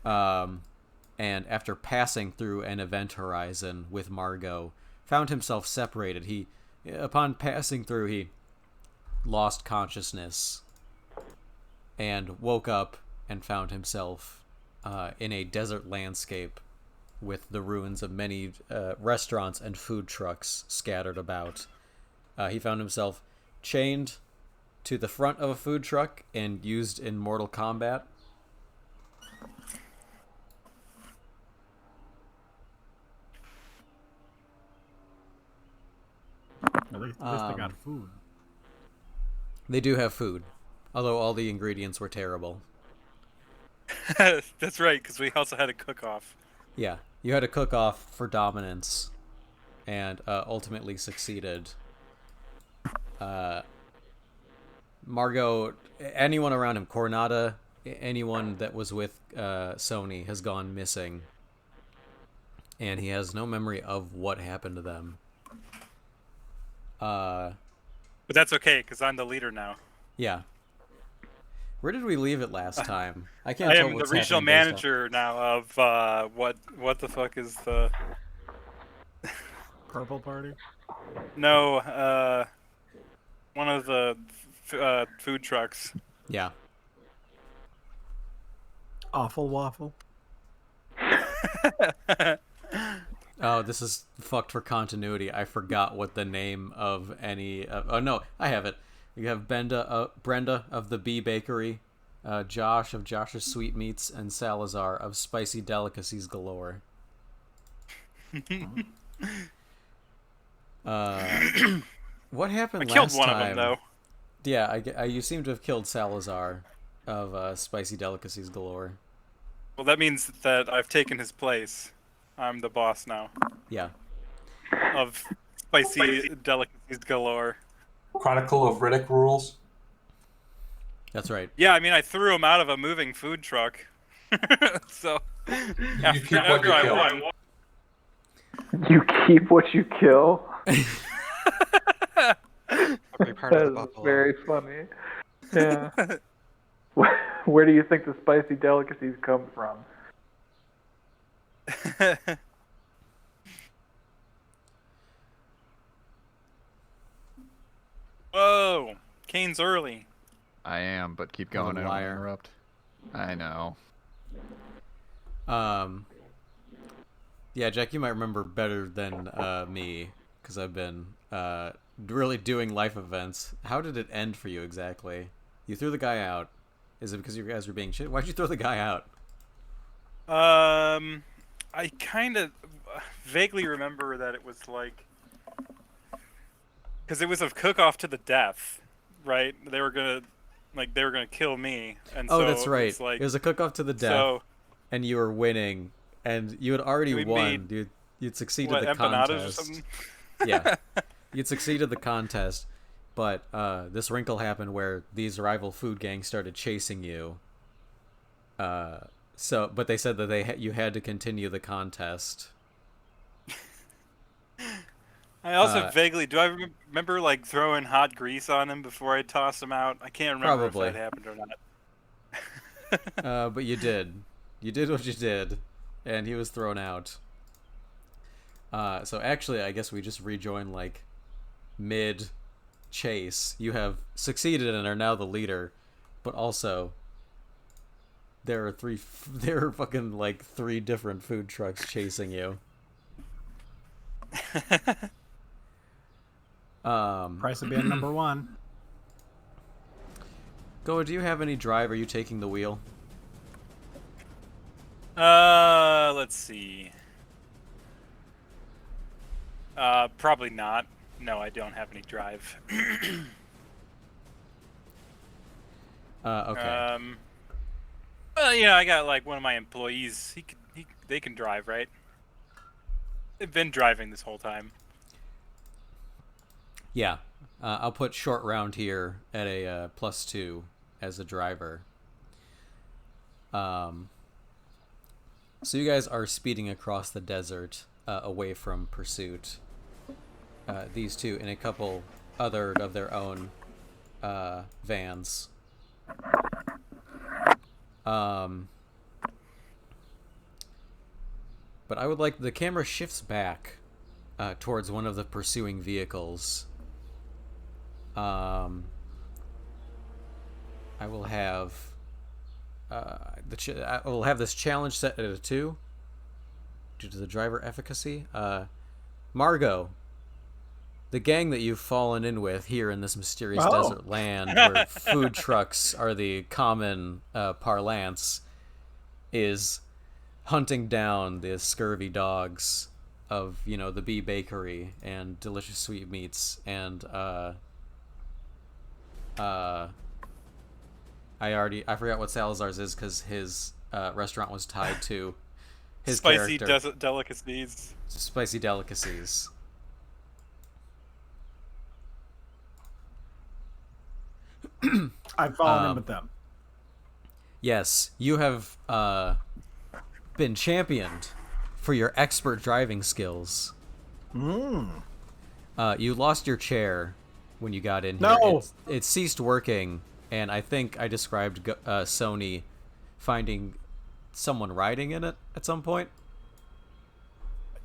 Um, and after passing through an event horizon with Margot, found himself separated. Upon passing through, he lost consciousness and woke up and found himself in a desert landscape with the ruins of many restaurants and food trucks scattered about. He found himself chained to the front of a food truck and used in Mortal Kombat. At least they got food. They do have food, although all the ingredients were terrible. That's right, because we also had a cook-off. Yeah, you had a cook-off for dominance, and ultimately succeeded. Margot, anyone around him, Coronata, anyone that was with Sony has gone missing, and he has no memory of what happened to them. But that's okay, because I'm the leader now. Yeah. Where did we leave it last time? I can't I tell am the what's regional happening based manager now of what the fuck is the... Purple party? No, one of the food trucks. Yeah. Awful waffle. Oh, this is fucked for continuity. I forgot what the name of any... oh, no, I have it. You have Brenda of the Bee Bakery, Josh of Josh's Sweetmeats, and Salazar of Spicy Delicacies Galore. What happened I killed last one time? of them, though. Yeah, you seem to have killed Salazar of Spicy Delicacies Galore. Well, that means that I've taken his place. I'm the boss now. Yeah. Of Spicy Delicacies Galore. Chronicle of Riddick rules. That's right. Yeah, I mean, I threw him out of a moving food truck. So, You keep what you kill. You keep what you kill. Every part of the That is buffalo. very funny. Yeah. Where do you think the spicy delicacies come from? Whoa, Kane's early. I am, but keep going. I don't liar. interrupt. I know. Yeah, Jack, you might remember better than me, because I've been really doing life events. How did it end for you exactly? You threw the guy out. Is it because you guys were being shit? Why'd you throw the guy out? I kind of vaguely remember that it was like... Because it was a cook-off to the death, right? They were gonna kill me, and Oh, so that's right. It's like, it was a cook-off to the death, so and you were winning, and you had already We won. made, You'd succeeded what, the empanadas or contest. something? Yeah, you'd succeeded the contest, but this wrinkle happened where these rival food gangs started chasing you. But they said that you had to continue the contest. I also vaguely do. I remember like throwing hot grease on him before I tossed him out. I can't remember Probably. if that happened or not. But you did. You did what you did, and he was thrown out. So actually, I guess we just rejoin like mid chase. You have succeeded and are now the leader, but also there are fucking like 3 different food trucks chasing you. Price of being number one. Goa, do you have any drive? Are you taking the wheel? Let's see. Probably not. No, I don't have any drive. Okay. Well, yeah, I got like one of my employees. They can drive, right? They've been driving this whole time. Yeah. I'll put short round here at a +2 as a driver. So you guys are speeding across the desert away from pursuit. These two in a couple other of their own vans. But I would like the camera shifts back towards one of the pursuing vehicles. I will have I will have this challenge set at a 2 due to the driver efficacy. Margot, the gang that you've fallen in with here in this mysterious desert land where food trucks are the common parlance, is hunting down the scurvy dogs of, the Bee Bakery and Delicious Sweetmeats and I forgot what Salazar's is because his restaurant was tied to his spicy character. delicacies. Spicy delicacies. I've fallen in with them. Yes, you have been championed for your expert driving skills. You lost your chair when you got in here. No! It ceased working, and I think I described Sony finding someone riding in it at some point.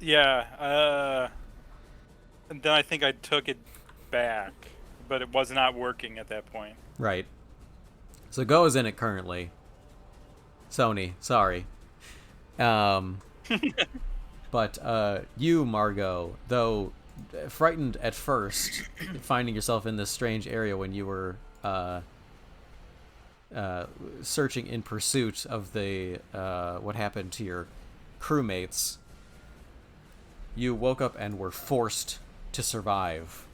Yeah, and then I think I took it back, but it was not working at that point. Right. So Go is in it currently. Sony, sorry. But you, Margot, though frightened at first, finding yourself in this strange area when you were searching in pursuit of the what happened to your crewmates, you woke up and were forced to survive.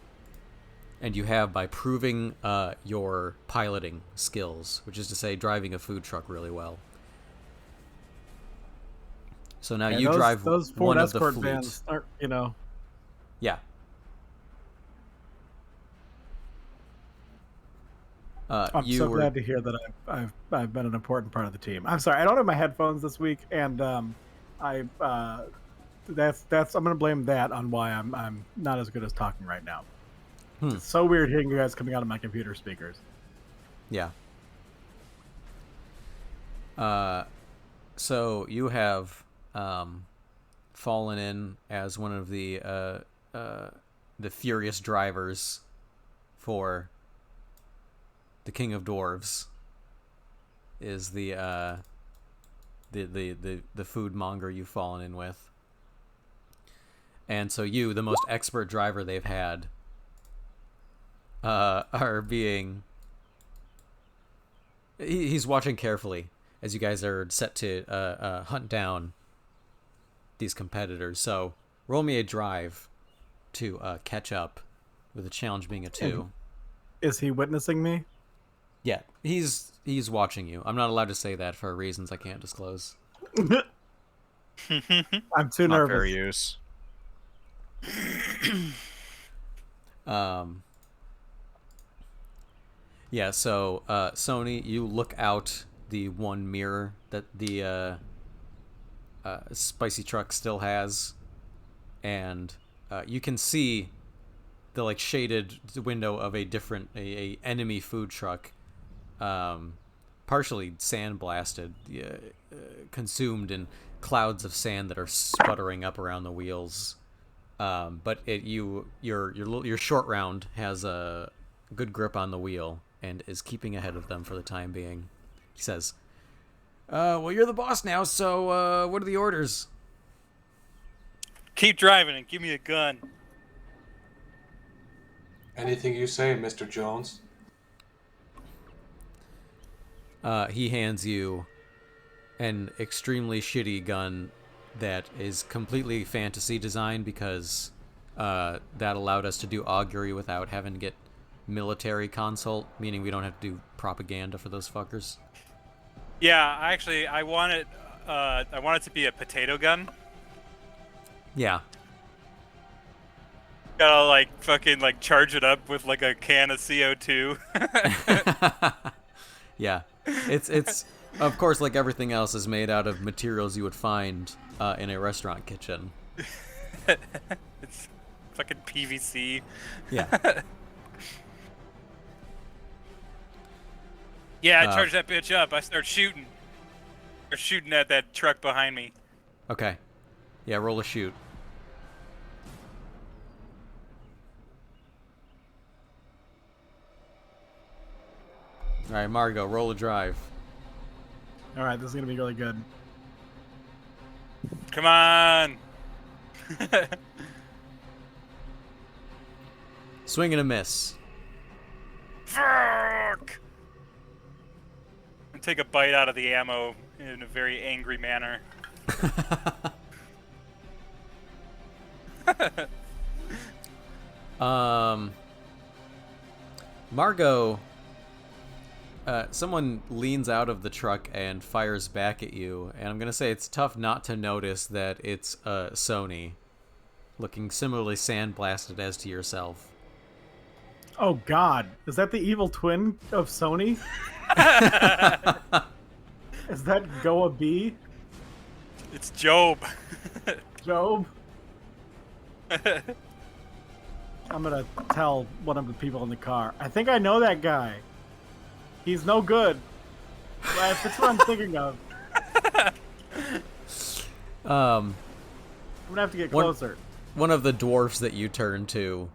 And you have by proving your piloting skills, which is to say driving a food truck really well. So now you drive those one Ford of the Escort fleet. vans aren't, Yeah. I'm so glad to hear that I've been an important part of the team. I'm sorry, I don't have my headphones this week, and I'm gonna blame that on why I'm not as good as talking right now. It's so weird hearing you guys coming out of my computer speakers. Yeah. So you have fallen in as one of the furious drivers for the King of Dwarves. Is the food monger you've fallen in with. And so you, the most expert driver they've had, are being... He's watching carefully as you guys are set to hunt down these competitors. So roll me a drive to catch up, with the challenge being a 2. Is he witnessing me? Yeah, he's watching you. I'm not allowed to say that for reasons I can't disclose. I'm too Not nervous. fair use. Yeah, so Sony, you look out the one mirror that the spicy truck still has, and you can see the shaded window of a enemy food truck, partially sandblasted, consumed in clouds of sand that are sputtering up around the wheels. But your short round has a good grip on the wheel and is keeping ahead of them for the time being. He says, well, you're the boss now, so what are the orders? Keep driving and give me a gun. Anything you say, Mr. Jones. He hands you an extremely shitty gun that is completely fantasy designed because that allowed us to do augury without having to get military consult, meaning we don't have to do propaganda for those fuckers. Yeah, actually, I want it to be a potato gun. Yeah. Gotta fucking charge it up with a can of CO2. Yeah. It's of course, like everything else, is made out of materials you would find in a restaurant kitchen. It's fucking PVC. Yeah. Yeah, I charge that bitch up. I start shooting. Or shooting at that truck behind me. Okay. Yeah, roll a shoot. All right, Margot, roll a drive. All right, this is gonna be really good. Come on. Swing and a miss. Fuck. And take a bite out of the ammo in a very angry manner. Margot, someone leans out of the truck and fires back at you, and I'm gonna say it's tough not to notice that it's Sony, looking similarly sandblasted as to yourself. Oh God, is that the evil twin of Sony? Is that Goa B? It's Job. Job? I'm gonna tell one of the people in the car. I think I know that guy. He's no good. That's what I'm thinking of. I'm gonna have to get closer. One of the dwarfs that you turn to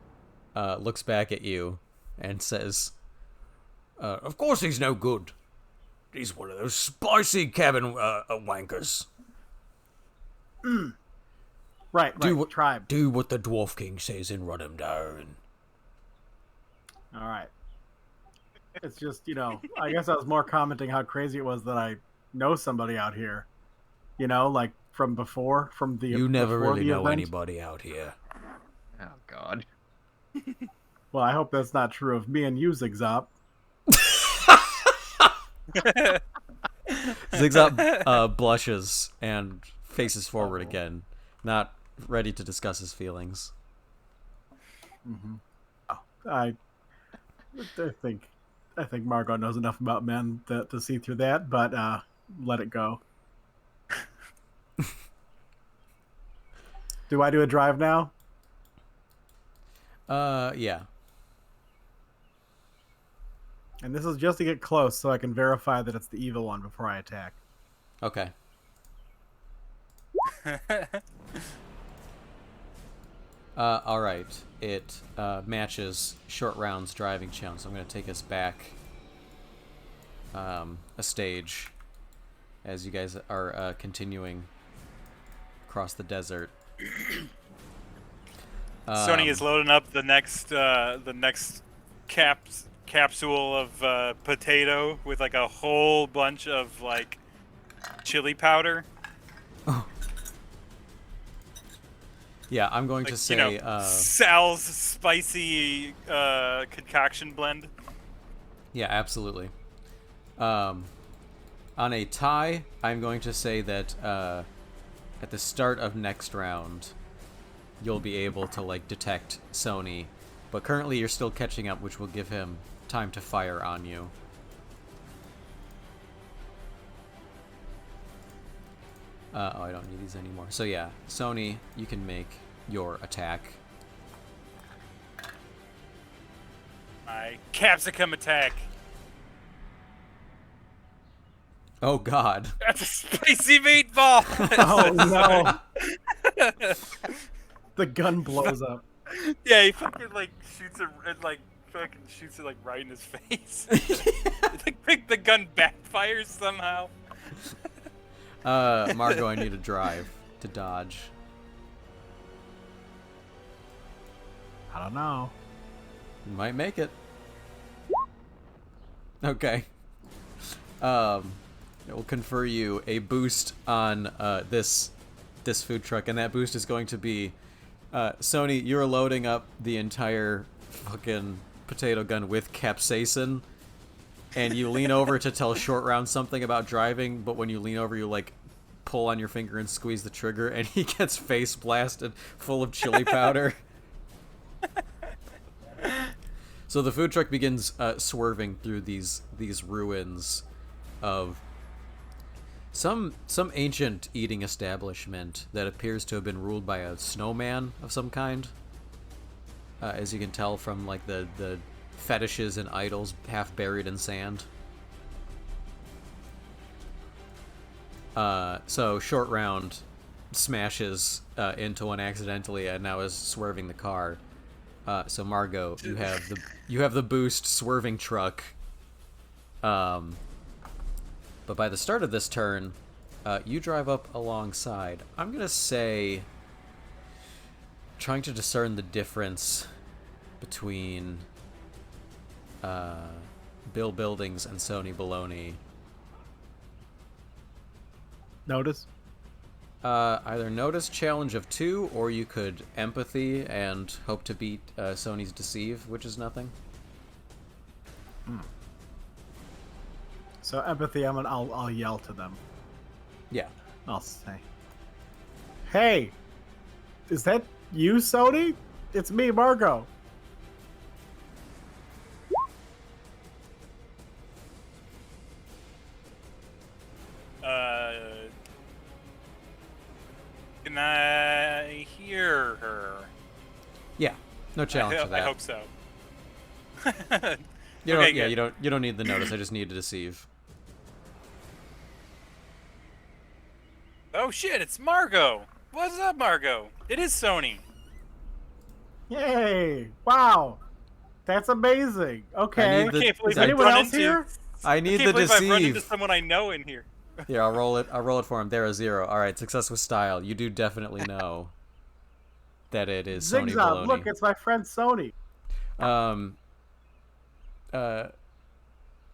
looks back at you and says, "Of course he's no good. He's one of those spicy cabin wankers." Right, tribe. Do what the Dwarf King says and run him down. All right. It's just, I guess I was more commenting how crazy it was that I know somebody out here. Like from before, from the You never really know event. anybody out here. Oh, God. Well, I hope that's not true of me and you, Zigzop. Zigzop blushes and faces forward again, not ready to discuss his feelings. Mm-hmm. I think Margot knows enough about men to see through that, but let it go. Do I do a drive now? Yeah. And this is just to get close so I can verify that it's the evil one before I attack. Okay. All right. It matches Short Round's driving challenge, so I'm going to take us back a stage as you guys are continuing across the desert. Sony is loading up the next capsule of potato with like a whole bunch of like chili powder. Oh. Yeah, I'm going to say Sal's spicy concoction blend. Yeah, absolutely. On a tie, I'm going to say that at the start of next round, you'll be able to detect Sony, but currently you're still catching up, which will give him time to fire on you. I don't need these anymore. So yeah, Sony, you can make your attack. My capsicum attack. Oh God. That's a spicy meatball. Oh no. The gun blows up. Yeah, he fucking shoots it right in his face. The gun backfires somehow. Margot, I need a drive to dodge. I don't know. You might make it. Okay. It will confer you a boost on this food truck, and that boost is going to be Sony, you're loading up the entire fucking potato gun with capsaicin, and you lean over to tell Short Round something about driving, but when you lean over, you pull on your finger and squeeze the trigger, and he gets face blasted full of chili powder. So the food truck begins swerving through these ruins of some ancient eating establishment that appears to have been ruled by a snowman of some kind. As you can tell from the fetishes and idols half buried in sand. So Short Round, smashes into one accidentally and now is swerving the car. So Margot, you have the boost swerving truck. But by the start of this turn, you drive up alongside. I'm gonna say, trying to discern the difference between Bill Buildings and Sony Baloney. Notice. Either notice challenge of 2, or you could empathy and hope to beat Sony's deceive, which is nothing. So empathy, I'll yell to them. Yeah. I'll say, "Hey, is that you, Sony? It's me, Margot." Can I hear her? Yeah. No challenge to that. I hope so. You Okay, don't. Yeah. good. You don't need the notice. I just need to deceive. Oh shit! It's Margot. What's up, Margot? It is Sony. Yay! Wow, that's amazing. Okay. need the- I can't believe is Is anyone I've run else into. here? I I need can't the believe I've run into deceive. someone I know in here. Here, I'll roll it. I'll roll it for him. There, a 0. All right, success with style. You do definitely know that it is Sony Zigzag, Baloney. look, it's my friend Sony. I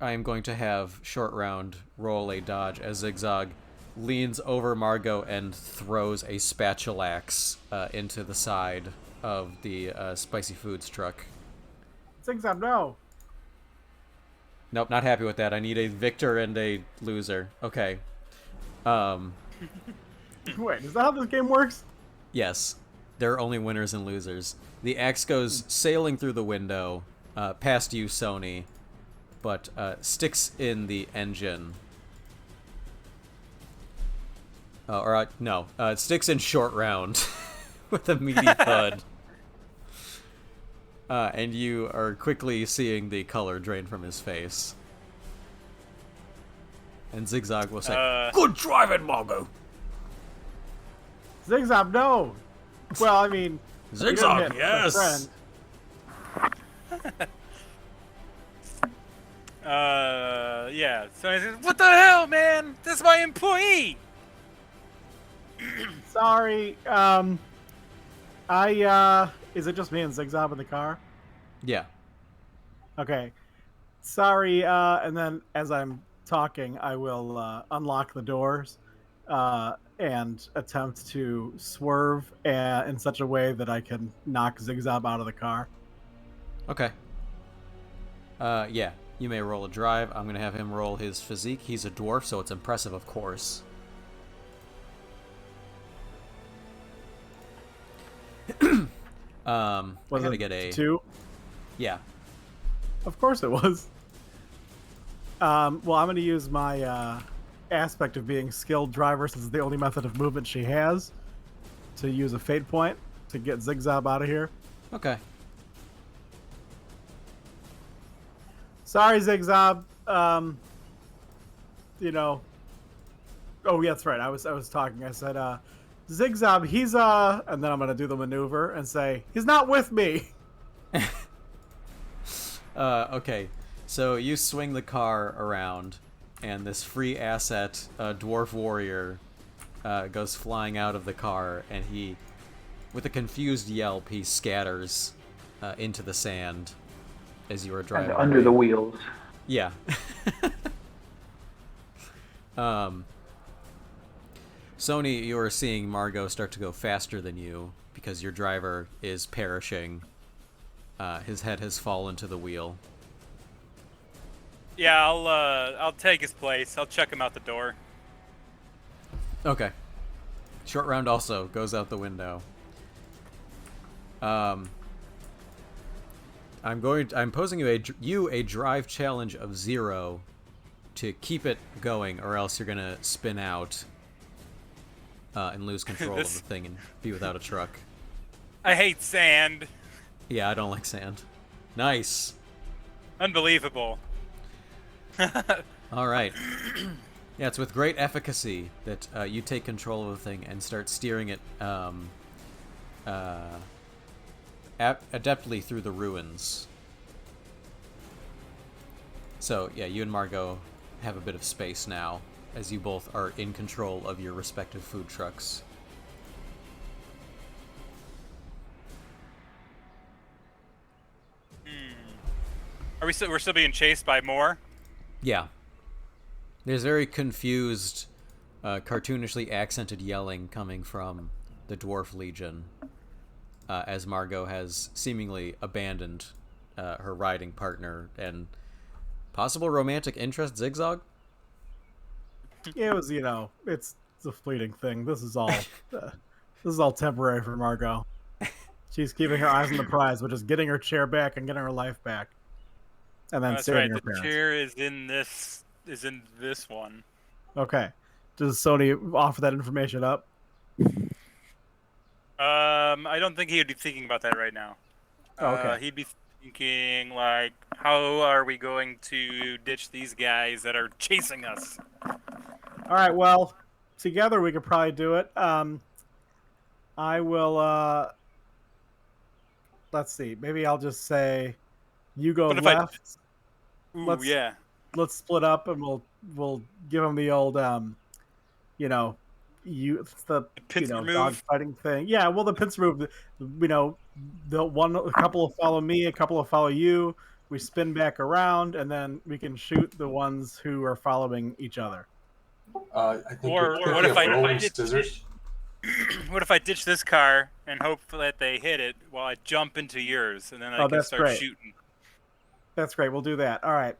am going to have Short Round roll a dodge as Zigzag leans over Margot and throws a spatulax into the side of the spicy foods truck. Zigzag, no. Nope, not happy with that. I need a victor and a loser. Okay. Wait, is that how this game works? Yes. There are only winners and losers. The axe goes sailing through the window, past you, Sony, but sticks in the engine. No, it sticks in Short Round with a meaty thud. And you are quickly seeing the color drain from his face. And Zigzag will say, "Good driving, Margot." Zigzag, no. Well, I mean, you didn't Zigzag, hit my yes. friend. Yeah. So I said, "What the hell, man? That's my employee." Sorry. Is it just me and Zigzag in the car? Yeah. Okay. Sorry. And then as I'm talking, I will unlock the doors and attempt to swerve in such a way that I can knock Zigzag out of the car. Okay. Yeah. You may roll a drive. I'm gonna have him roll his physique. He's a dwarf, so it's impressive, of course. I Was gotta it get a 2? Yeah. Of course it was. Well, I'm going to use my aspect of being skilled driver, since it's the only method of movement she has, to use a fate point to get Zigzag out of here. Okay. Sorry, Zigzag. You know. Oh, yeah, that's right. I was talking. I said, Zigzag, he's and then I'm gonna do the maneuver and say, he's not with me. Okay. So you swing the car around, and this free asset, dwarf warrior, goes flying out of the car, and he, with a confused yelp, he scatters into the sand as you are driving. And under away. the wheels. Yeah. Sony, you are seeing Margot start to go faster than you because your driver is perishing. His head has fallen to the wheel. Yeah, I'll take his place. I'll check him out the door. Okay. Short Round also goes out the window. I'm posing you a drive challenge of 0 to keep it going, or else you're gonna spin out and lose control of the thing and be without a truck. I hate sand. Yeah, I don't like sand. Nice. Unbelievable. All right. Yeah, it's with great efficacy that you take control of the thing and start steering it adeptly through the ruins. So, yeah, you and Margot have a bit of space now, as you both are in control of your respective food trucks. Are we're still being chased by more? Yeah. There's very confused, cartoonishly accented yelling coming from the Dwarf Legion, as Margot has seemingly abandoned her riding partner and possible romantic interest, Zigzag? It was, it's a fleeting thing. This is all temporary for Margot. She's keeping her eyes on the prize, which is getting her chair back and getting her life back, and then That's saving right. her The parents. chair is in this one. Okay. Does Sony offer that information up? I don't think he would be thinking about that right now. Okay. He'd be thinking like, how are we going to ditch these guys that are chasing us? All right. Well, together we could probably do it. I will. Let's see. Maybe I'll just say, you go But if left. Ooh, yeah. Let's split up and we'll give them the old it's the pincer move? dog fighting thing. Yeah, well, the pincer move. A couple will follow me, a couple will follow you. We spin back around, and then we can shoot the ones who are following each other. I think Or you're what thinking if I- of if I rolling did- scissors. What if I ditch this car and hope that they hit it while I jump into yours, and then I can that's start great. shooting? That's great. We'll do that. All right.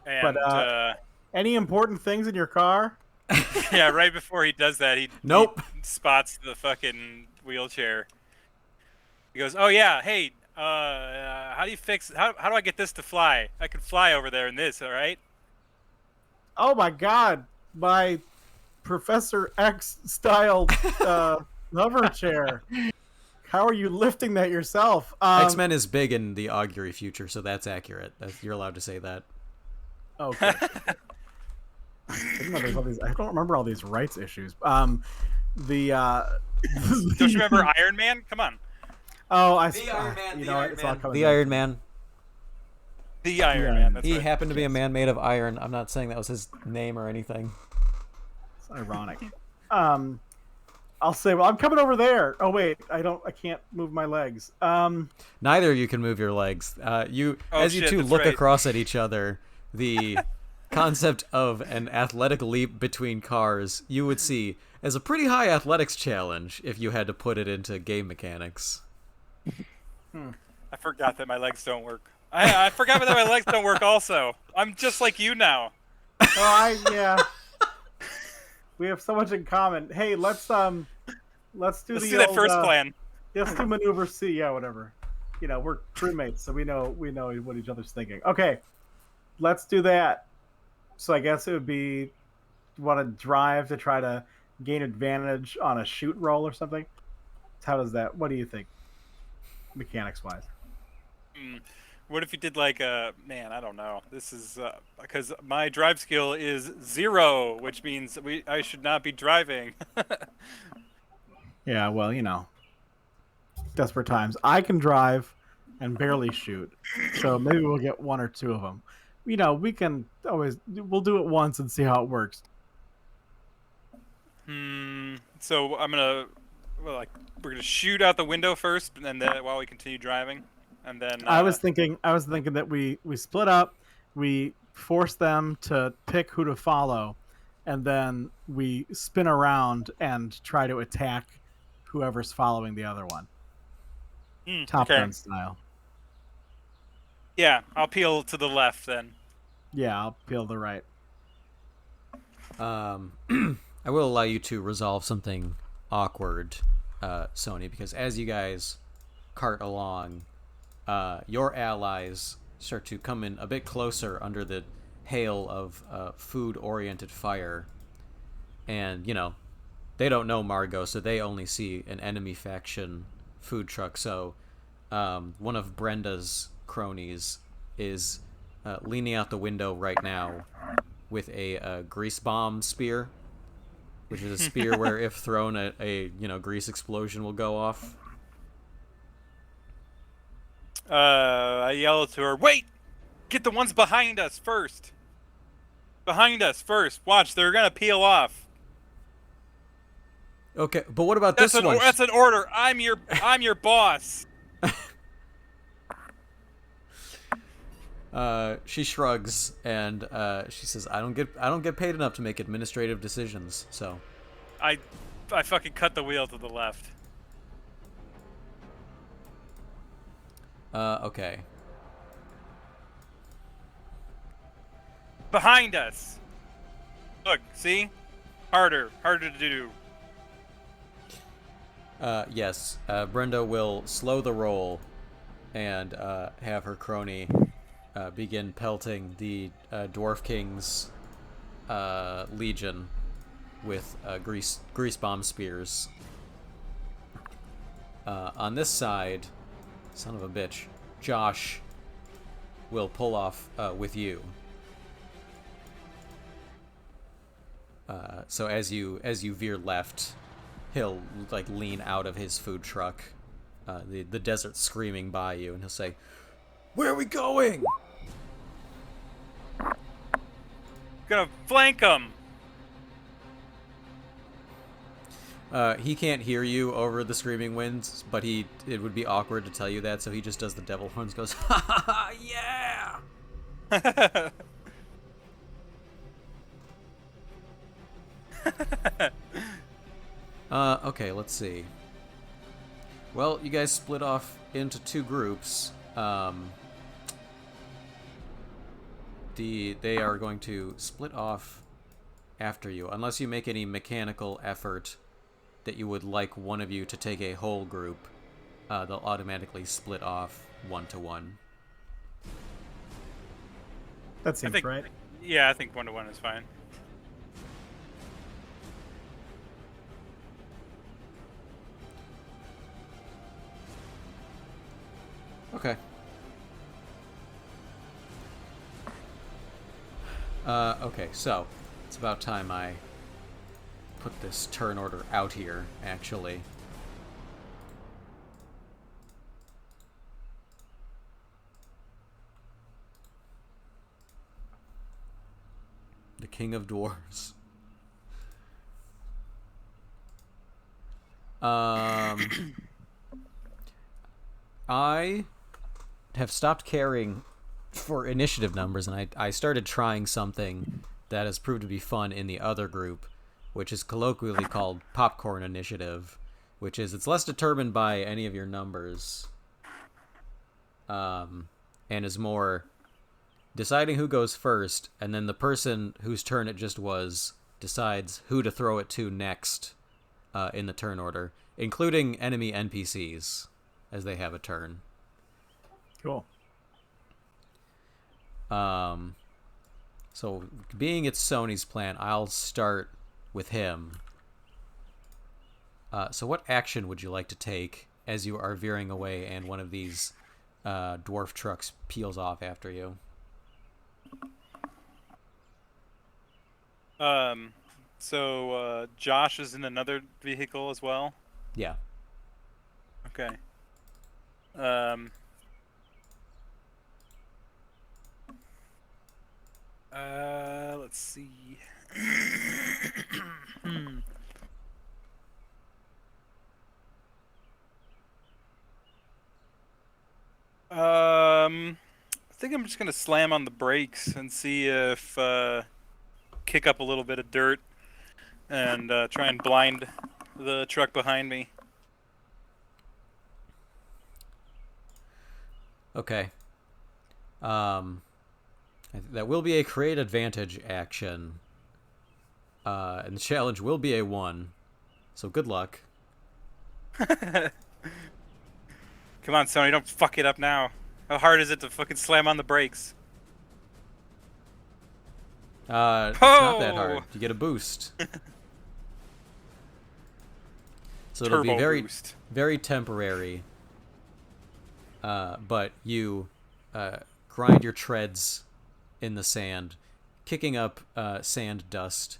And Any important things in your car? yeah, right before he does that, Nope. he spots the fucking wheelchair. He goes, "Oh yeah, hey, how do you fix? How do I get this to fly? I can fly over there in this, all right?" Oh my God, my Professor X style hover chair. How are you lifting that yourself? X-Men is big in the Augury future, so that's accurate. You're allowed to say that. Okay. I don't remember all these rights issues. Don't Don't you remember Iron Man? Come on, The Iron Man. the Iron Man. That's He right. happened to be a man made of iron. I'm not saying that was his name or anything. It's ironic. I'll say, well, I'm coming over there. Oh wait, I can't move my legs. Neither of you can move your legs. As you shit, two that's look right. across at each other, the concept of an athletic leap between cars you would see as a pretty high athletics challenge if you had to put it into game mechanics. I forgot that my legs don't work. I forgot that my legs don't work. Also, I'm just like you now. Yeah. We have so much in common. Hey, let's do Let's the do that old, first plan. Let's do maneuver C. Yeah, whatever. We're crewmates, so we know what each other's thinking. Okay, let's do that. So I guess it would be want to drive to try to gain advantage on a shoot roll or something. How does that? What do you think, mechanics wise? What if you did like man? I don't know. This is because my drive skill is 0, which means I should not be driving. Yeah, well, desperate times. I can drive and barely shoot, so maybe we'll get one or two of them. We can we'll do it once and see how it works. So we're gonna shoot out the window first, and then while we continue driving, and then I was thinking that we split up, we force them to pick who to follow, and then we spin around and try to attack whoever's following the other one. Top okay. Gun style. Yeah, I'll peel to the left then. Yeah, I'll peel the right. I will allow you to resolve something awkward, Sony, because as you guys cart along, your allies start to come in a bit closer under the hail of food-oriented fire. And, they don't know Margot, so they only see an enemy faction food truck. So one of Brenda's cronies is leaning out the window right now with a grease bomb spear, which is a spear where if thrown, a grease explosion will go off. I yell to her, "Wait! Get the ones behind us first! Behind us first! Watch, they're gonna peel off." Okay, but what about this one? That's an order. I'm your boss. She shrugs and she says, "I don't get paid enough to make administrative decisions." So, I fucking cut the wheel to the left. okay. Behind us. Look, see? Harder to do. Yes. Brenda will slow the roll and have her crony begin pelting the Dwarf King's legion with grease bomb spears. On this side, son of a bitch, Josh will pull off with you. So as you veer left, he'll like lean out of his food truck, the desert screaming by you, and he'll say, "Where are we going?" Gonna flank them. He can't hear you over the screaming winds, but it would be awkward to tell you that, so he just does the devil horns, goes, "Ha ha ha, yeah!" Okay, let's see. Well, you guys split off into two groups. They are going to split off after you, unless you make any mechanical effort that you would like one of you to take a whole group. They'll automatically split off 1-to-1. That seems right. Yeah, I think 1-to-1 is fine. Okay. Okay, so it's about time I put this turn order out here, actually. The King of Dwarves. I have stopped caring for initiative numbers, and I started trying something that has proved to be fun in the other group, which is colloquially called Popcorn Initiative, which is it's less determined by any of your numbers, and is more deciding who goes first, and then the person whose turn it just was decides who to throw it to next in the turn order, including enemy NPCs as they have a turn. Cool. So being it's Sony's plan, I'll start with him. So what action would you like to take as you are veering away and one of these dwarf trucks peels off after you? So Josh is in another vehicle as well? Yeah. Okay. Let's see. I think I'm just gonna slam on the brakes and see if kick up a little bit of dirt and try and blind the truck behind me. Okay. That will be a create advantage action. And the challenge will be a 1. So good luck. Come on, Sony, don't fuck it up now. How hard is it to fucking slam on the brakes? It's not that hard. You get a boost. So it'll be very, boost. very temporary. But you grind your treads in the sand, kicking up sand dust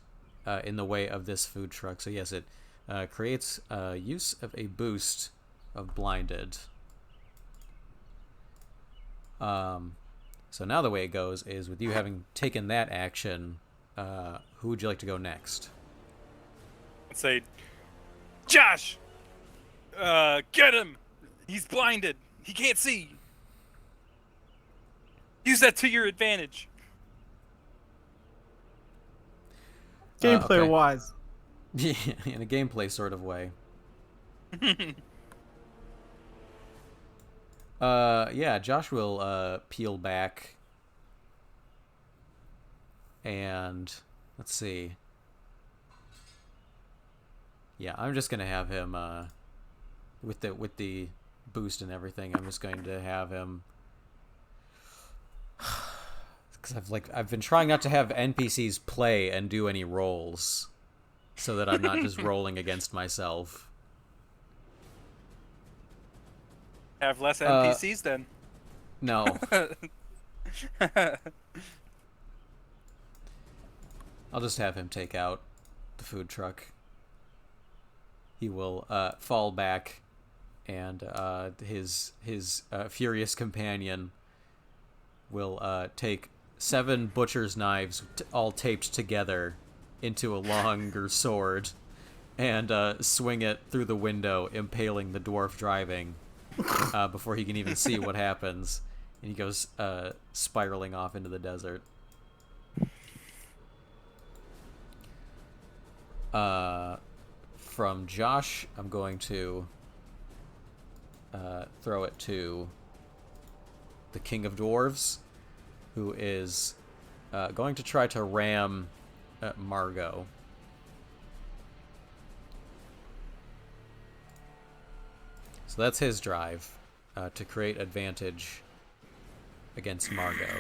in the way of this food truck. So yes, it creates use of a boost of blinded. So now the way it goes is with you having taken that action, who would you like to go next? Let's say, Josh, get him. He's blinded. He can't see. Use that to your advantage. Gameplay Okay. wise. Yeah, in a gameplay sort of way. Yeah, Josh will peel back, and let's see. Yeah, I'm just gonna have him with the boost and everything. I'm just going to have him because I've been trying not to have NPCs play and do any rolls, so that I'm not just rolling against myself. Have less NPCs then. No. I'll just have him take out the food truck. He will fall back, and his furious companion will take 7 butcher's knives, all taped together into a longer sword, and swing it through the window, impaling the dwarf driving before he can even see what happens. And he goes spiraling off into the desert. From Josh, I'm going to throw it to the King of Dwarves, who is going to try to ram Margot. So that's his drive, to create advantage against Margot.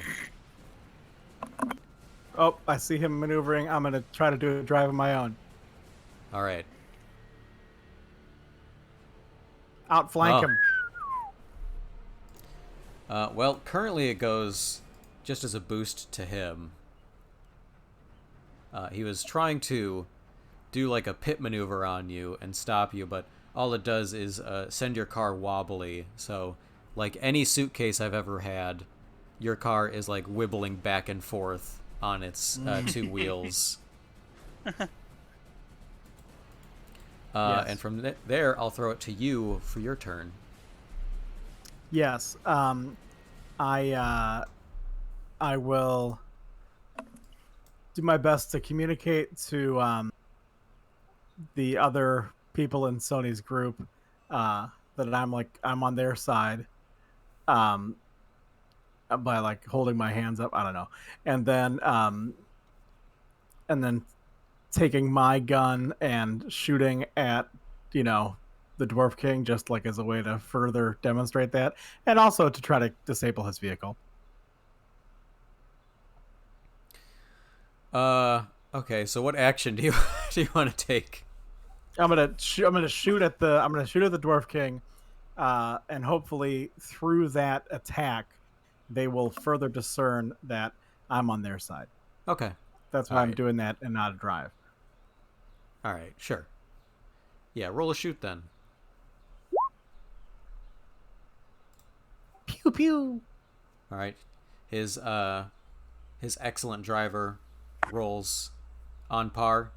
Oh, I see him maneuvering. I'm going to try to do a drive of my own. All right. Outflank Oh. him. Well, currently it goes just as a boost to him. He was trying to do like a pit maneuver on you and stop you, but all it does is send your car wobbly. So, like any suitcase I've ever had, your car is like wibbling back and forth on its 2 wheels. Yes. And from there, I'll throw it to you for your turn. Yes. I will do my best to communicate to the other people in Sony's group that I'm on their side, by like holding my hands up. I don't know, and then taking my gun and shooting at the Dwarf King, just like as a way to further demonstrate that, and also to try to disable his vehicle. Okay, so what action do you want to take? I'm gonna shoot at the Dwarf King, and hopefully through that attack, they will further discern that I'm on their side. Okay. That's why All I'm right. doing that and not a drive. All right, sure. Yeah, roll a shoot then. Pew pew. All right. His excellent driver rolls on par.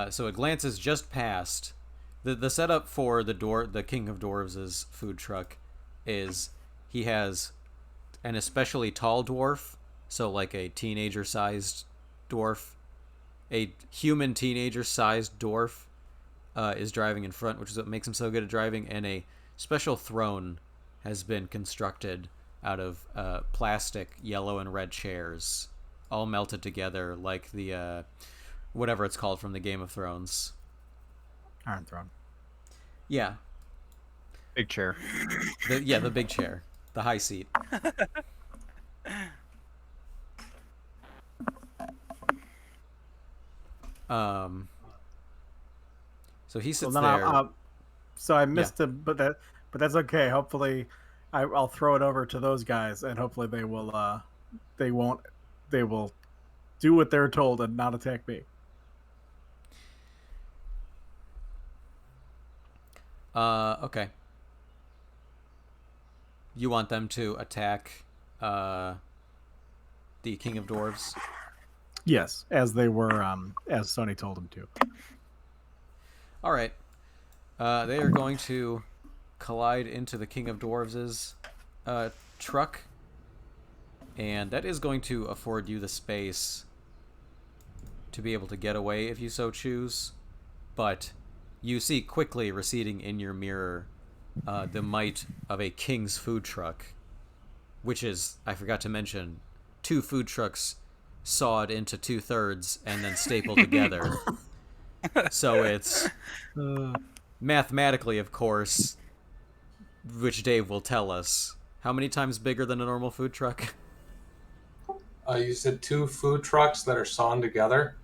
So it glances just past. The setup for the King of Dwarves' food truck is he has an especially tall dwarf, so like a teenager-sized dwarf, a human teenager-sized dwarf is driving in front, which is what makes him so good at driving, and a special throne has been constructed out of plastic yellow and red chairs, all melted together like the whatever it's called from the Game of Thrones. Iron Throne. Yeah. Big chair. The big chair. The high seat. So he sits Well, then there. so I missed him, but that's okay. Hopefully, I'll throw it over to those guys, and hopefully they will they won't. They will do what they're told and not attack me. Okay. You want them to attack the King of Dwarves? Yes, as they were, as Sony told them to. All right. They are going to collide into the King of Dwarves' truck, and that is going to afford you the space to be able to get away if you so choose. But you see quickly receding in your mirror the might of a king's food truck, which is, I forgot to mention, 2 food trucks sawed into 2/3 and then stapled together. So it's mathematically, of course, which Dave will tell us, how many times bigger than a normal food truck? You said 2 food trucks that are sawn together.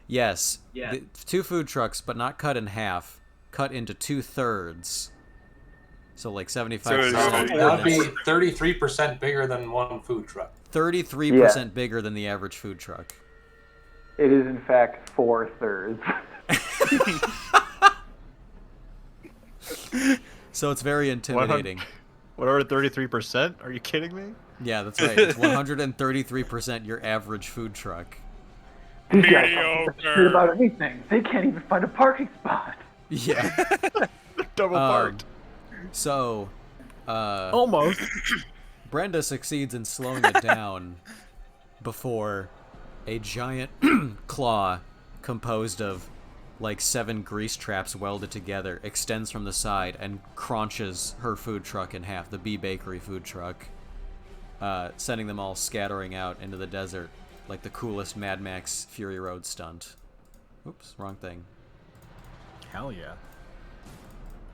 Yes. Yeah. 2 food trucks, but not cut in half, cut into 2/3. So like 75%. That would be 33% bigger than one food truck. 33% bigger than the average food truck. It is, in fact, 4/3. So it's very intimidating. What are 33%? Are you kidding me? Yeah, that's right. It's 133% your average food truck. These guys don't give a shit about anything. They can't even find a parking spot. Yeah. Double parked. So, Almost. Brenda succeeds in slowing it down before a giant claw composed of like 7 grease traps welded together extends from the side and crunches her food truck in half, the Bee Bakery food truck, sending them all scattering out into the desert like the coolest Mad Max Fury Road stunt. Oops, wrong thing. Hell yeah.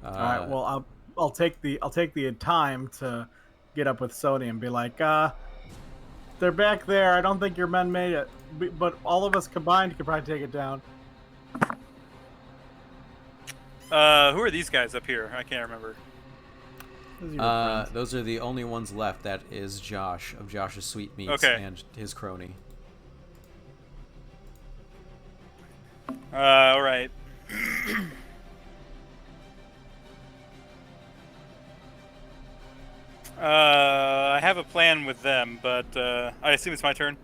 All right, well, I'll take the time to get up with Sony and be like, they're back there. I don't think your men made it, but all of us combined could probably take it down. Who are these guys up here? I can't remember. Those are the only ones left. That is Josh of Josh's Sweetmeats and his crony. All right. I have a plan with them, but I assume it's my turn.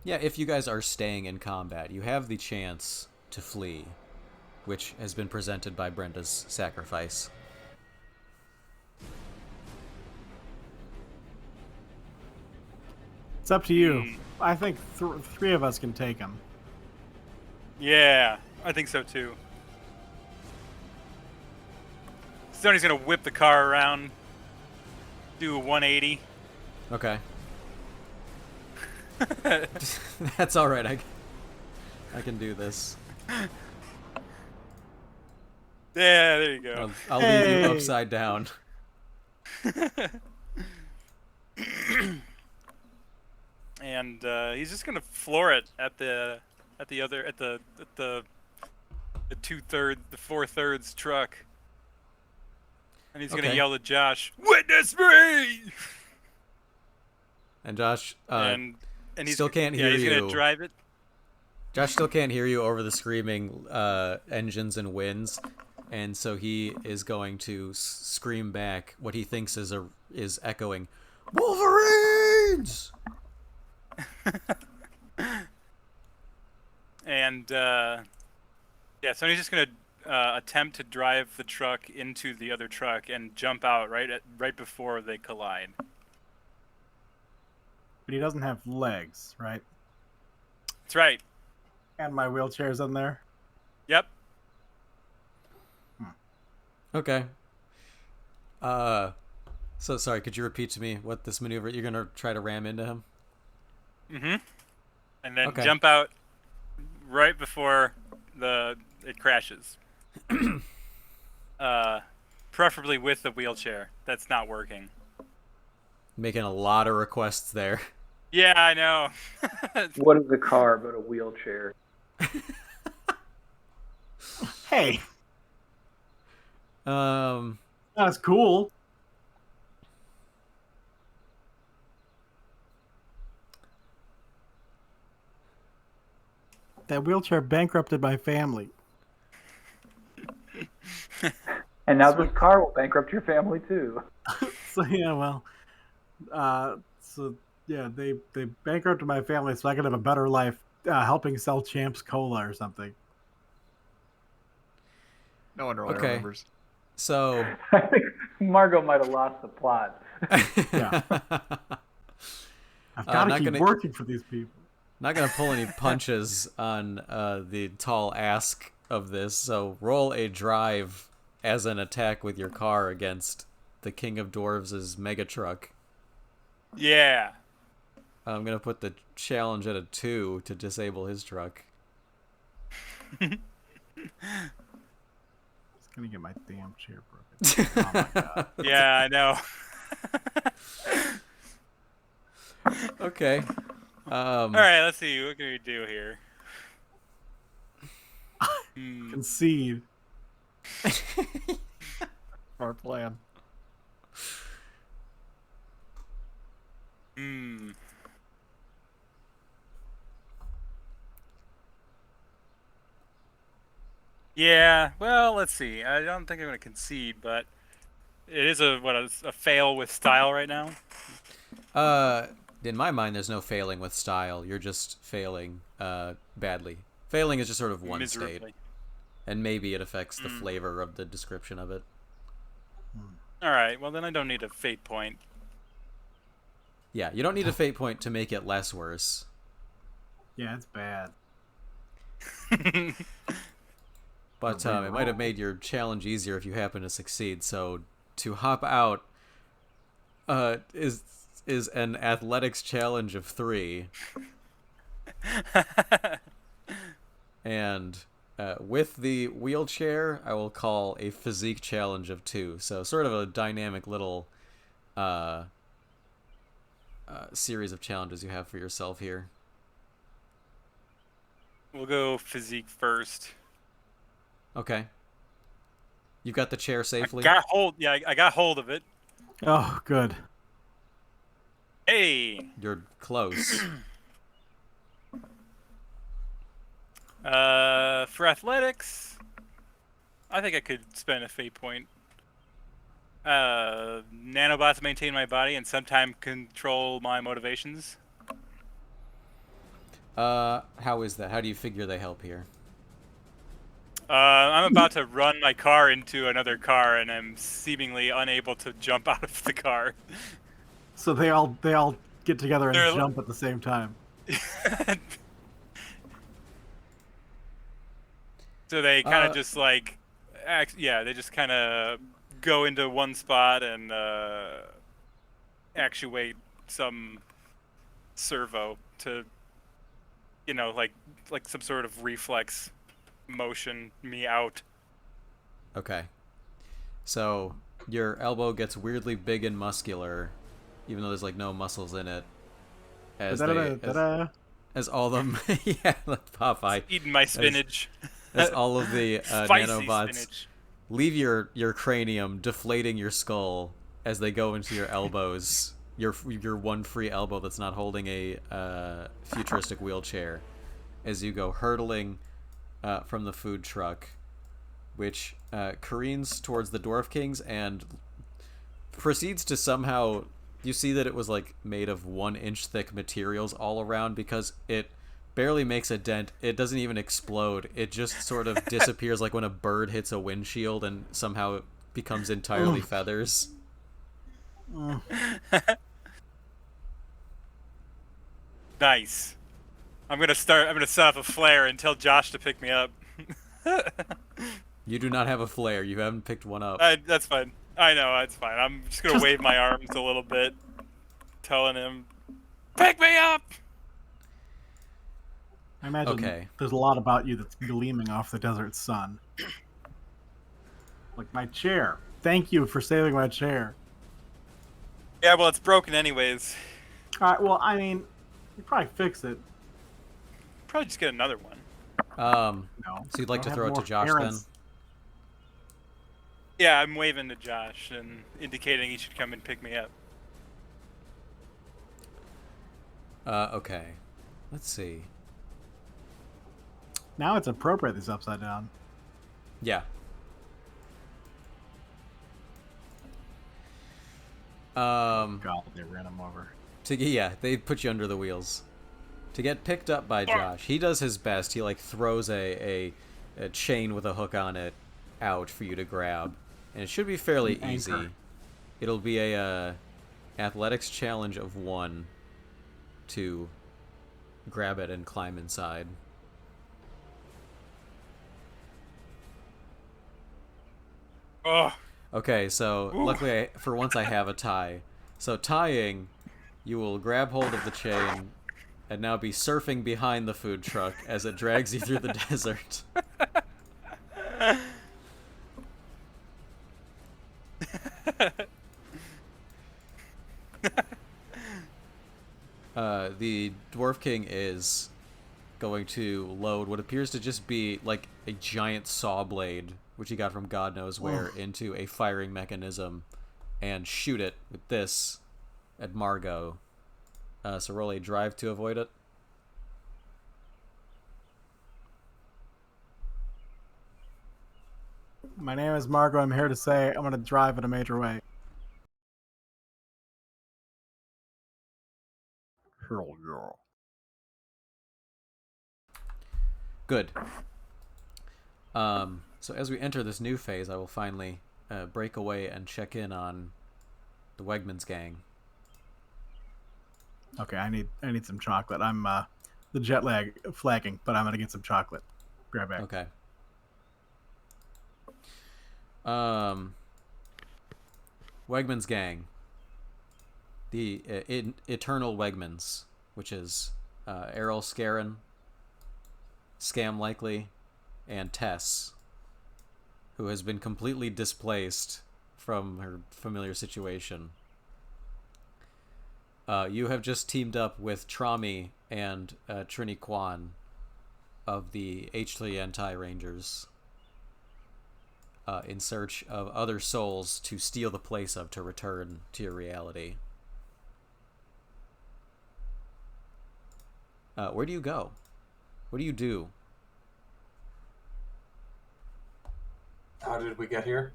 Yeah, if you guys are staying in combat, you have the chance to flee, which has been presented by Brenda's sacrifice. It's up to you. I think 3 of us can take him. Yeah, I think so too. Sony's gonna whip the car around, do a 180. Okay. That's all right. I can do this. Yeah, there you go. I'll leave you upside down. And he's just gonna floor it at the 4/3 truck. And he's gonna yell at Josh, "Witness me!" And Josh and he still can't hear you. He's gonna drive it. Josh still can't hear you over the screaming engines and winds, and so he is going to scream back what he thinks is echoing, "Wolverines!" And so he's just gonna attempt to drive the truck into the other truck and jump out right before they collide. But he doesn't have legs, right? That's right. And my wheelchair's in there. Yep. Okay. So sorry, could you repeat to me what this maneuver you're gonna try to ram into him? Mm-hmm. And then jump out right before it crashes. Preferably with the wheelchair. That's not working. Making a lot of requests there. Yeah, I know. What is a car but a wheelchair? Hey. That's cool. That wheelchair bankrupted my family. And now this car will bankrupt your family too. So yeah, well, so yeah, they bankrupted my family so I could have a better life, helping sell Champs Cola or something. No wonder why I Okay. remembers. So, I think Margot might have lost the plot. Yeah. I've got to not keep gonna- working for these people. not gonna pull any punches on the tall ask of this. So roll a drive as an attack with your car against the King of Dwarves' mega truck. Yeah. I'm gonna put the challenge at a 2 to disable his truck. Just gonna get my damn chair broken. Oh my god. Yeah, I know. Okay. All right, let's see. What can we do here? Concede. Our plan. Yeah, well, let's see. I don't think I'm going to concede, but it is a fail with style right now. In my mind, there's no failing with style. You're just failing badly. Failing is just sort of one state. Miserably. And maybe it affects the flavor of the description of it. All right, well, then I don't need a fate point. Yeah, you don't need a fate point to make it less worse. Yeah, it's bad. But it might have made your challenge easier if you happen to succeed. So to hop out is an athletics challenge of 3. And with the wheelchair, I will call a physique challenge of 2. So sort of a dynamic little series of challenges you have for yourself here. We'll go physique first. Okay. You've got the chair safely? I got hold of it. Oh, good. Hey! You're close. For athletics, I think I could spend a fate point. Nanobots maintain my body and sometimes control my motivations. How is that? How do you figure they help here? I'm about to run my car into another car, and I'm seemingly unable to jump out of the car. So they all get together and They're- jump at the same time. So they kind of just like, they just kind of go into one spot and actuate some servo to, like some sort of reflex motion me out. Okay. So your elbow gets weirdly big and muscular, even though there's like no muscles in it. As all them, yeah, like Popeye. Eating my spinach. As all of the Spicy nanobots spinach. leave your cranium, deflating your skull as they go into your elbows. Your one free elbow that's not holding a futuristic wheelchair, as you go hurtling from the food truck, which careens towards the Dwarf Kings and proceeds to somehow. You see that it was like made of 1-inch thick materials all around because it barely makes a dent. It doesn't even explode. It just sort of disappears like when a bird hits a windshield and somehow it becomes entirely feathers. Nice. I'm gonna set up a flare and tell Josh to pick me up. You do not have a flare. You haven't picked one up. That's fine. I know, that's fine. I'm just gonna wave my arms a little bit, telling him, pick me up! I imagine Okay. there's a lot about you that's gleaming off the desert sun. Like my chair. Thank you for saving my chair. Yeah, well, it's broken anyways. All right, well, I mean, you probably fix it. Probably just get another one. No. So you'd like I to have throw it to more Josh errands. Yeah, I'm waving to Josh and indicating he should come and pick me up. Okay. Let's see. Now it's appropriate he's upside down. Yeah. Um, God, they ran him over. yeah, they put you under the wheels. To get picked up by Josh, he does his best. He like throws a chain with a hook on it out for you to grab, and it should be fairly An easy. anchor. It'll be a athletics challenge of 1 to grab it and climb inside. Oh, Okay, so luckily for once I have a tie. So tying, you will grab hold of the chain and now be surfing behind the food truck as it drags you through the desert. The Dwarf King is going to load what appears to just be like a giant saw blade, which he got from God knows where, into a firing mechanism and shoot it with this at Margot. So roll a drive to avoid it. My name is Margot. I'm here to say I'm going to drive in a major way. Hell yeah. Good. So as we enter this new phase, I will finally break away and check in on the Wegman's gang. Okay, I need some chocolate. I'm the jet lag flagging, but I'm gonna get some chocolate. Grab back. Okay. Wegman's gang. The Eternal Wegmans, which is Errol Scarron, Scam Likely, and Tess, who has been completely displaced from her familiar situation. You have just teamed up with Trami and Trini Kwan of the H3 Anti-Rangers in search of other souls to steal the place of to return to your reality. Where do you go? What do you do? How did we get here?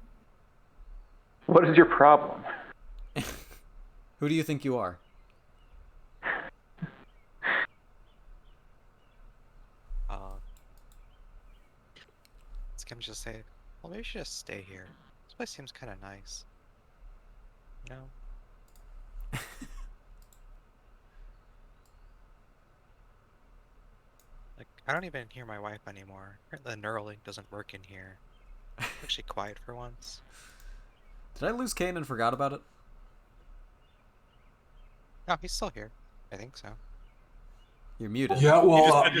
What is your problem? Who do you think you are? Skim just say, well, maybe we should just stay here. This place seems kind of nice. No. Like, I don't even hear my wife anymore. The Neuralink doesn't work in here. It's actually quiet for once. Did I lose Kane and forgot about it? No, he's still here. I think so. You're muted. Yeah, he just well, said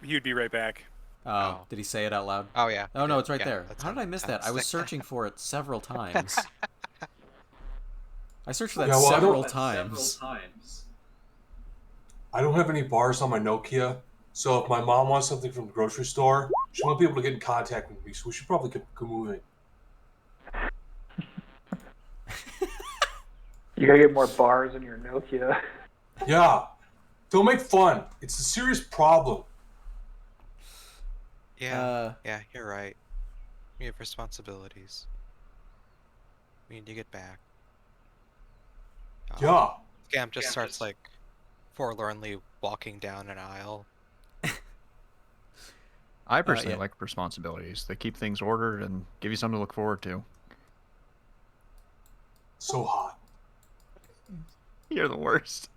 he would be right back. Oh, did he say it out loud? Oh, yeah. Oh, no, it's right Yeah, there. that's How did him. I miss Oh, that? I was sick. searching for it several times. I searched for that Yeah, well, several times. I don't have any bars on my Nokia, so if my mom wants something from the grocery store, she won't be able to get in contact with me, so we should probably get moving. You gotta get more bars in your Nokia. Yeah, don't make fun. It's a serious problem. Yeah, yeah, you're right. We have responsibilities. We need to get back. Yeah. Scam just starts like forlornly walking down an aisle. I personally yeah. like responsibilities. They keep things ordered and give you something to look forward to. So hot. You're the worst.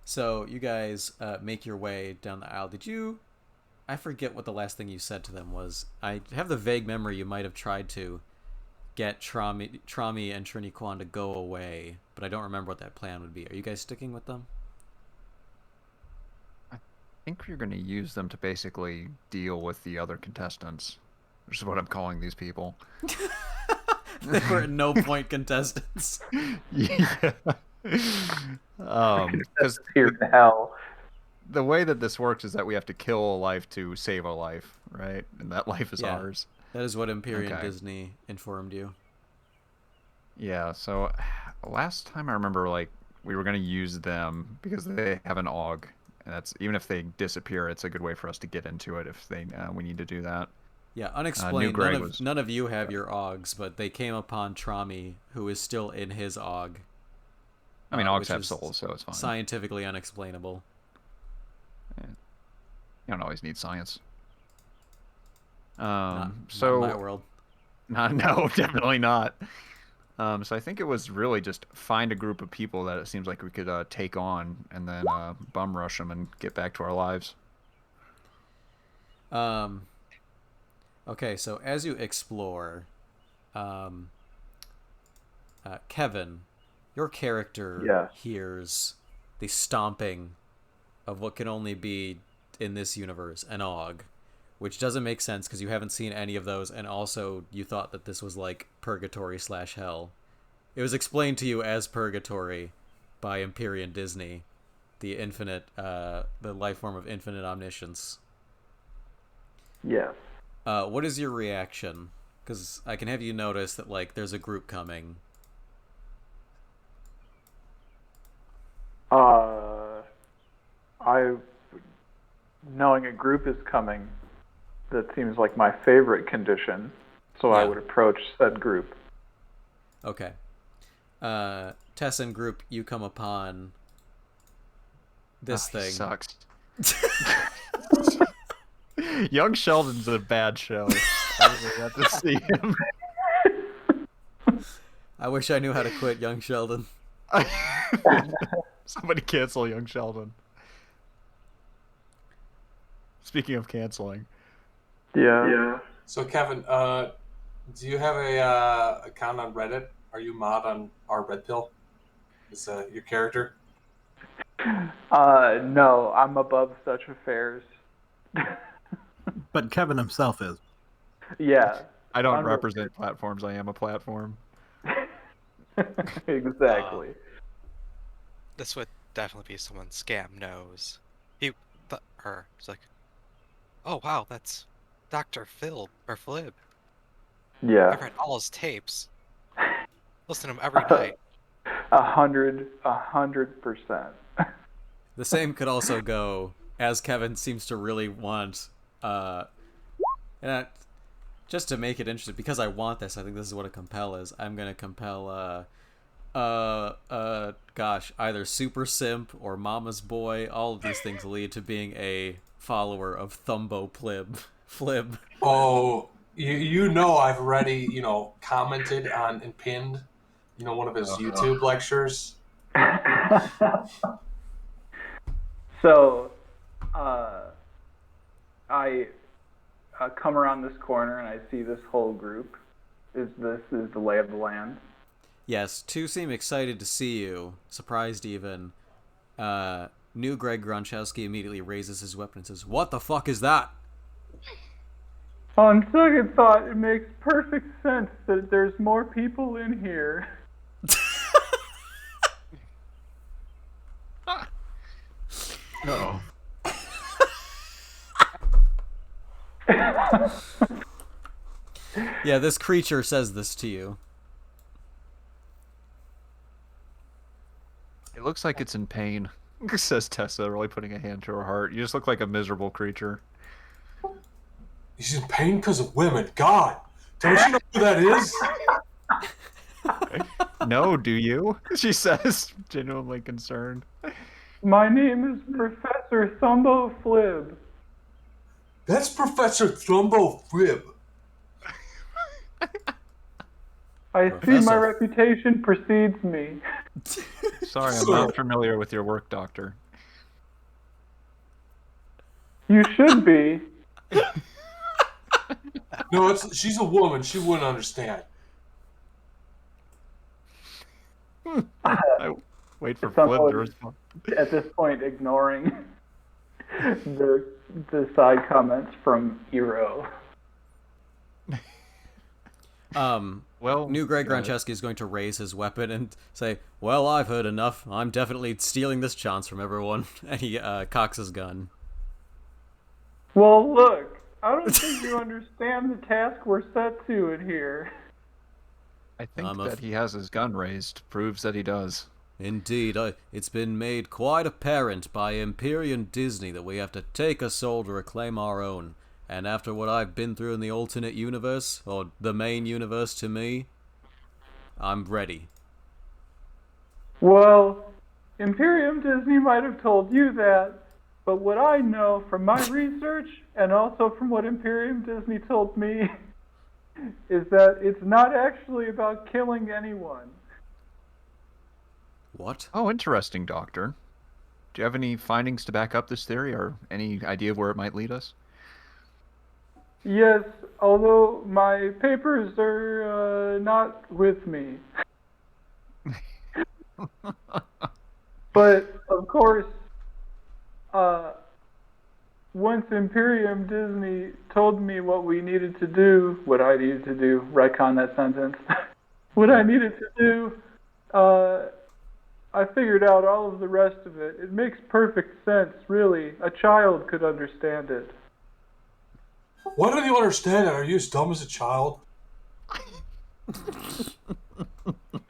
So you guys make your way down the aisle. Did you... I forget what the last thing you said to them was. I have the vague memory you might have tried to get Trami and Trini Kwan to go away, but I don't remember what that plan would be. Are you guys sticking with them? I think you're going to use them to basically deal with the other contestants, which is what I'm calling these people. They were at no point contestants. Yeah. Because Here in hell. the way that this works is that we have to kill a life to save a life, right? And that life is Yeah. ours. That is what Empyrean Okay. Disney informed you. Yeah, so last time I remember, like, we were going to use them because they have an AUG. And that's even if they disappear, it's a good way for us to get into it if we need to do that. Yeah, unexplained. Greg None of you have your AUGs, but they came upon Trami, who is still in his AUG. I mean, AUGs which have is souls, so it's fine. Scientifically unexplainable. You don't always need science. Not So in my world. no, definitely not. So I think it was really just find a group of people that it seems like we could take on, and then bum rush them and get back to our lives. Okay, so as you explore, Kevin, your character hears the stomping of what can only be, in this universe, an AUG, which doesn't make sense because you haven't seen any of those, and also you thought that this was like purgatory/hell. It was explained to you as purgatory by Empyrean Disney, the life form of infinite omniscience. Yes. What is your reaction? Because I can have you notice that like there's a group coming. Knowing a group is coming, that seems like my favorite condition, so I would approach said group. Okay. Tess and group, you come upon this thing. Sucks. Young Sheldon's a bad show. I really have to see him. I wish I knew how to quit Young Sheldon. Somebody cancel Young Sheldon. Speaking of canceling. Yeah. So Kevin, do you have a account on Reddit? Are you mod on our Red Pill? Is your character? No, I'm above such affairs. But Kevin himself is. Yeah. I don't represent platforms. I am a platform. Exactly. This would definitely be someone's scam nose. It's like, oh wow, that's Dr. Phil or Flib. Yeah. I've read all his tapes. Listen to him every night. 100%. The same could also go, as Kevin seems to really want, just to make it interesting, because I want this, I think this is what a compel is. I'm gonna compel, either Super Simp or Mama's Boy. All of these things lead to being a follower of Thumbo Flib. Oh, you know I've already, commented on and pinned, one of his YouTube lectures. So, I come around this corner and I see this whole group. Is the lay of the land? Yes, two seem excited to see you, surprised even. New Greg Gronchowski immediately raises his weapon and says, "What the fuck is that?" On second thought, it makes perfect sense that there's more people in here. No. Yeah, this creature says this to you. It looks like it's in pain, says Tessa, really putting a hand to her heart. You just look like a miserable creature. He's in pain because of women. God, don't you know who that is? No, do you? She says, genuinely concerned. My name is Professor Thumbo Flib. That's Professor Thumbo Flib. I see Professor. my reputation precedes me. Sorry, I'm not familiar with your work, Doctor. You should be. No, she's a woman. She wouldn't understand. I wait for Flip to respond. At this point, ignoring the side comments from Eero. Well, New Greg Gronchowski is going to raise his weapon and say, "Well, I've heard enough. I'm definitely stealing this chance from everyone." And he cocks his gun. Well, look, I don't think you understand the task we're set to in here. I think that he has his gun raised proves that he does. Indeed, it's been made quite apparent by Imperium Disney that we have to take a soul to reclaim our own. And after what I've been through in the alternate universe, or the main universe to me, I'm ready. Well, Imperium Disney might have told you that, but what I know from my research and also from what Imperium Disney told me is that it's not actually about killing anyone. What? Oh, interesting, Doctor. Do you have any findings to back up this theory, or any idea of where it might lead us? Yes, although my papers are not with me. But, of course, once Imperium Disney told me what we needed to do, what I needed to do, retcon that sentence, what I needed to do, I figured out all of the rest of it. It makes perfect sense, really. A child could understand it. Why don't you understand it? Are you as dumb as a child?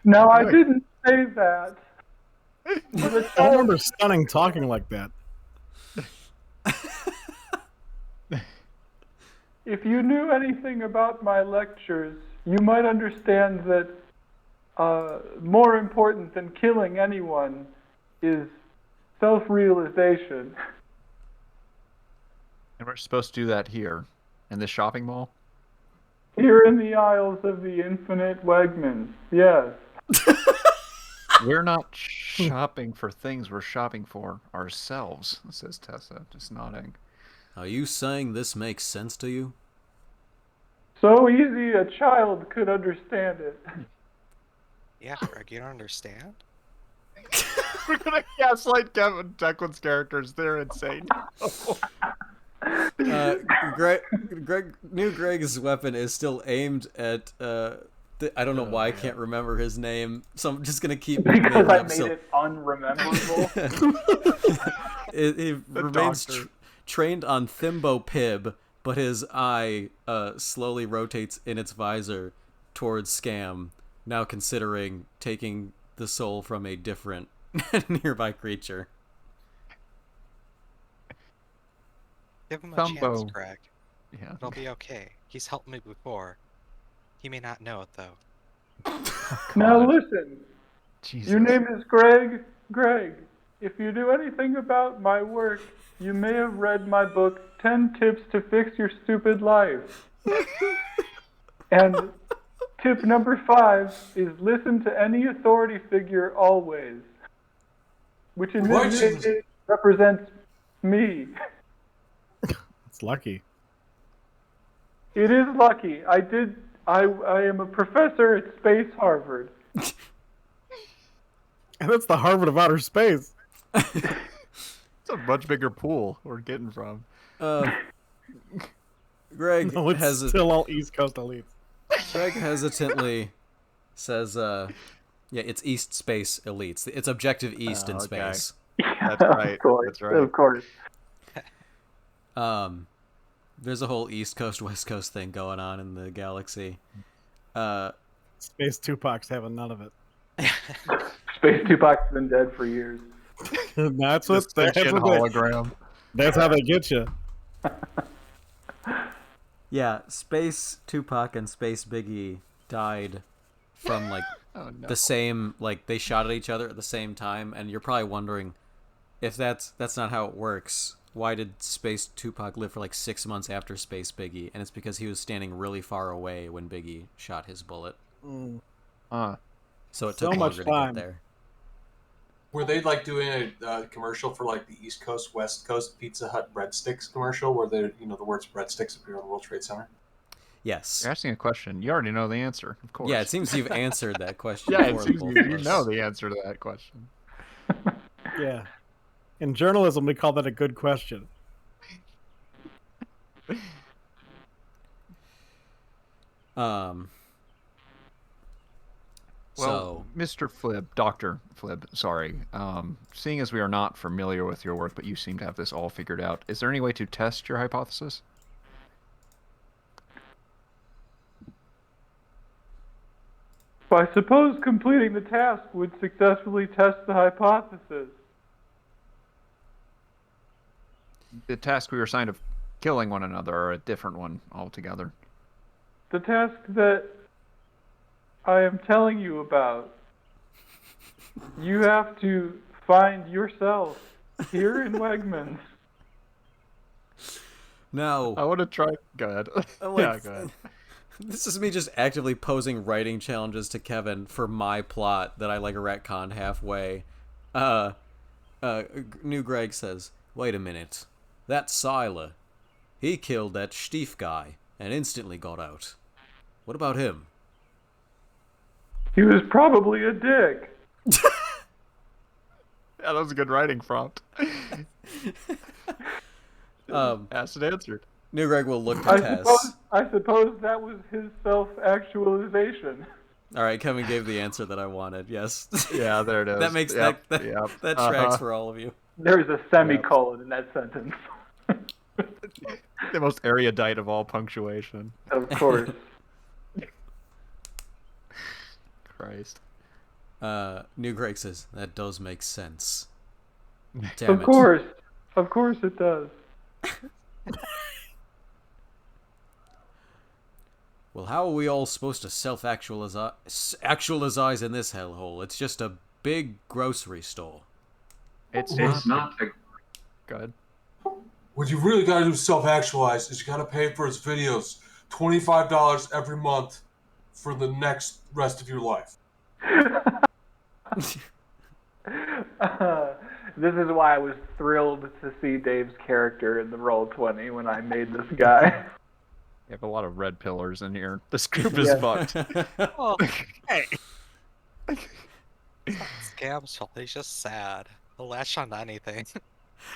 No, I didn't say that. But a I child, remember Stunning talking like that. if you knew anything about my lectures, you might understand that more important than killing anyone is self-realization. And we're supposed to do that here, in this shopping mall? Here in the aisles of the infinite Wegman, yes. We're not shopping for things, we're shopping for ourselves, says Tessa, just nodding. Are you saying this makes sense to you? So easy a child could understand it. Yeah, Greg, you don't understand? We're gonna gaslight Kevin Declan's characters, they're insane. Greg's weapon is still aimed at, I don't know why I can't remember his name, so I'm just gonna keep Because making I up made it unrememberable. He remains trained on Thimbo Pib, but his eye slowly rotates in its visor towards Scam, now considering taking the soul from a different nearby creature. Give him a Thumbo. chance, Greg. Yeah. It'll be okay. He's helped me before. He may not know it, though. Now listen, Jesus. your name is Greg. Greg, if you do anything about my work, you may have read my book, 10 Tips to Fix Your Stupid Life. And tip number 5 is listen to any authority figure always. Which in this case represents me. It's lucky. It is lucky. I am a professor at Space Harvard. And that's the Harvard of outer space. It's a much bigger pool we're getting from. Greg No, it's still all East Coast elites. Greg hesitantly says, yeah, it's East Space elites. It's Objective East in okay. space. That's right. Of course, That's right. of course. There's a whole East Coast, West Coast thing going on in the galaxy. Space Tupac's having none of it. Space Tupac's been dead for years. That's This what that's fiction hologram. that's how they get you. Yeah, Space Tupac and Space Biggie died from like Oh, no. the same, like they shot at each other at the same time, and you're probably wondering if that's not how it works. Why did Space Tupac live for like 6 months after Space Biggie? And it's because he was standing really far away when Biggie shot his bullet. So it So took much longer to time. get there. Were they like doing a commercial for like the East Coast, West Coast Pizza Hut breadsticks commercial where the the words breadsticks appear on the World Trade Center? Yes. You're asking a question. You already know the answer, of course. Yeah, it seems you've answered that question. Yeah, it for seems both you of us. know the answer to that question. Yeah. In journalism, we call that a good question. Well, Mr. Flib, Dr. Flib, sorry. Seeing as we are not familiar with your work, but you seem to have this all figured out, is there any way to test your hypothesis? I suppose completing the task would successfully test the hypothesis. The task we were assigned of killing one another or a different one altogether. The task that I am telling you about. You have to find yourself here in Wegmans. No. I want to try. Go ahead. I'm like, Yeah, go ahead. This is me just actively posing writing challenges to Kevin for my plot that I like retcon halfway. New Greg says, "Wait a minute. That Siler, he killed that Stief guy and instantly got out. What about him?" He was probably a dick. Yeah, that was a good writing prompt. Asked and answered. New Greg will look to Tess. I suppose that was his self-actualization. All right, Kevin gave the answer that I wanted. Yes. Yeah, there it is. That makes Yep, that yep. tracks for all of you. There's a semicolon in that sentence. The most erudite of all punctuation. Of course. Christ. New Greg says, "That does make sense." Damn Of course. Of course it does. Well, how are we all supposed to self-actualize in this hellhole? It's just a big grocery store. It's not. Go ahead. What you really gotta do to self-actualize is you gotta pay for his videos. $25 every month for the next rest of your life. This is why I was thrilled to see Dave's character in the Roll20 when I made this guy. You have a lot of red pillars in here. This group is fucked. Oh, hey. Scam's fault. He's just sad. He'll latch on to anything.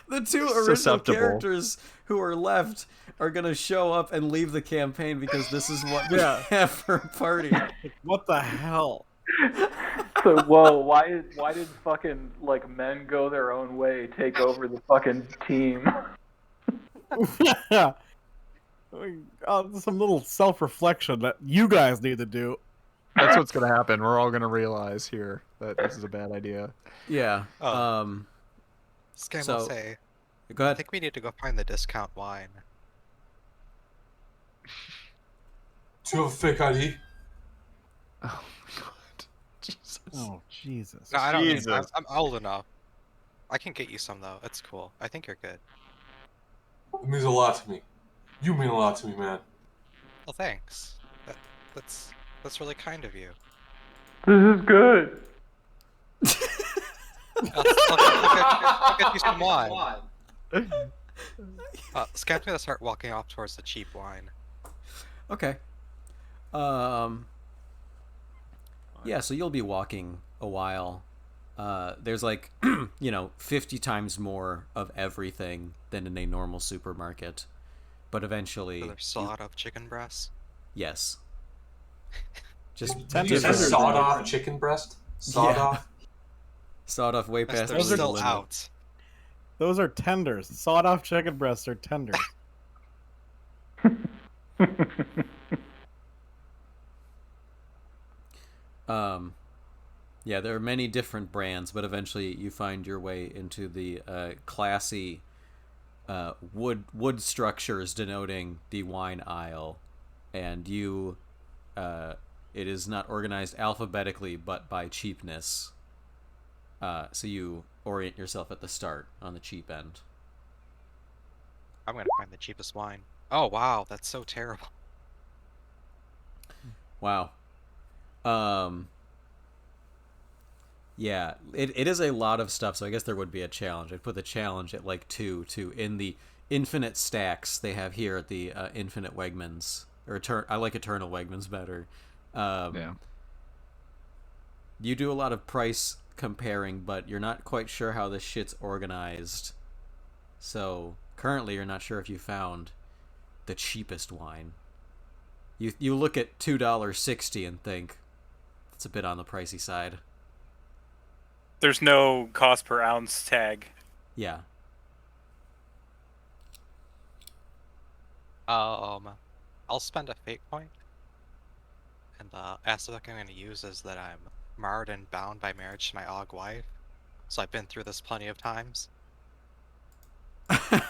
The two original Susceptible. characters who are left are gonna show up and leave the campaign because this is what we have for a party. What the hell? So, whoa, why did fucking, like, men go their own way take over the fucking team? Yeah. Some little self-reflection that you guys need to do. That's what's gonna happen. We're all gonna realize here that this is a bad idea. Yeah. Scam So- will say, Go I ahead. think we need to go find the discount wine. Do you have a fake ID? Oh my god. Jesus. Oh, Jesus. No, I don't need Jesus. I'm old enough. I can get you some, though. It's cool. I think you're good. It means a lot to me. You mean a lot to me, man. Well, thanks. That's really kind of you. This is good. I'll get you some wine. Scam's gonna start walking off towards the cheap wine. Okay. Yeah, so you'll be walking a while. There's like, 50 times more of everything than in a normal supermarket. But eventually... So there's sawed off chicken breasts. Yes. Just Did you say different. sawed-off chicken breast? Sawed-off? Sawed off way past They're the still limit. out. Those are tenders. Sawed-off chicken breasts are tenders. Yeah, there are many different brands, but eventually you find your way into the classy wood structures denoting the wine aisle, and you it is not organized alphabetically but by cheapness. So you orient yourself at the start on the cheap end. I'm gonna find the cheapest wine. Oh wow, that's so terrible. Wow. Yeah, it is a lot of stuff, so I guess there would be a challenge. I'd put the challenge at like 2 in the infinite stacks they have here at the infinite Wegmans. Or I like eternal Wegmans better. Yeah. You do a lot of price comparing, but you're not quite sure how this shit's organized. So currently you're not sure if you found the cheapest wine. You look at $2.60 and think it's a bit on the pricey side. There's no cost per ounce tag. Yeah. I'll spend a fate point, And the aspect I'm going to use is that I'm marred and bound by marriage to my Aug wife. So I've been through this plenty of times.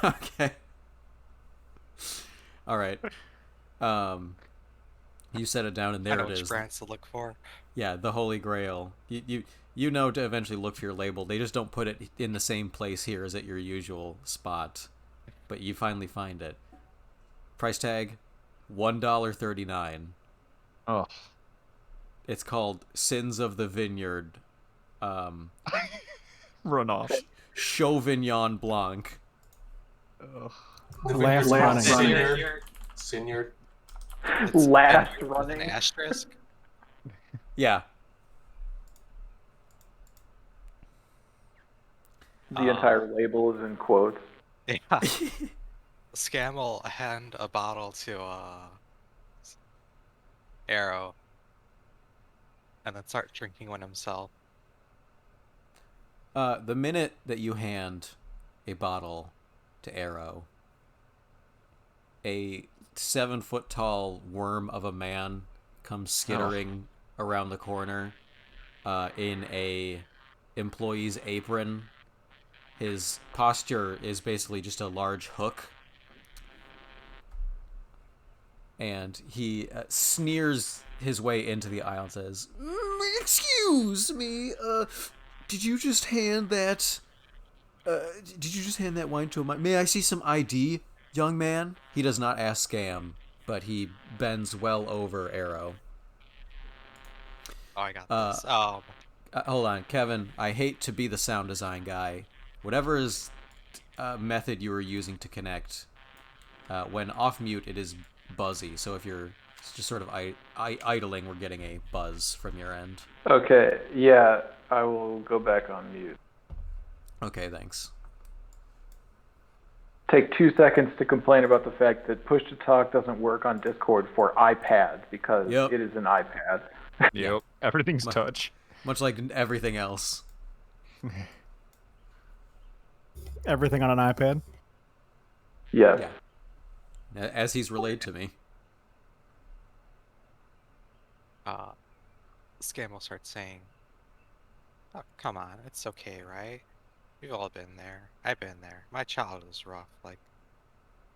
Okay. All right. You set it down, and I there know it which is. brands to look for. Yeah, the Holy Grail. You know to eventually look for your label. They just don't put it in the same place here as at your usual spot. But you finally find it. Price tag, $1.39. Oh. It's called Sins of the Vineyard. Run off. Chauvignon Blanc. Ugh. The Last vineyard's called running. Seigneur. It's Last with running. an asterisk. Yeah. The entire label is in quotes. Yeah. Scam will hand a bottle to Arrow, and then start drinking one himself. The minute that you hand a bottle to Arrow, a 7-foot tall worm of a man comes skittering around the corner in a employee's apron. His posture is basically just a large hook, and he sneers his way into the aisle and says, "Excuse me, did you just hand that wine to a May I see some ID, young man?" He does not ask Scam, but he bends well over Arrow. Oh, I got Uh, this. Hold on, Kevin. I hate to be the sound design guy. Whatever is method you were using to connect, when off mute, it is buzzy. So if you're just sort of idling, we're getting a buzz from your end. Okay, yeah, I will go back on mute. Okay, thanks. Take 2 seconds to complain about the fact that push to talk doesn't work on Discord for iPad because Yep. it is an iPad. Yep. Everything's touch. Much like everything else. Everything on an iPad. Yes. Yeah. As he's relayed to me. Scam will start saying, "Oh, come on, it's okay, right? We've all been there. I've been there. My childhood was rough. Like,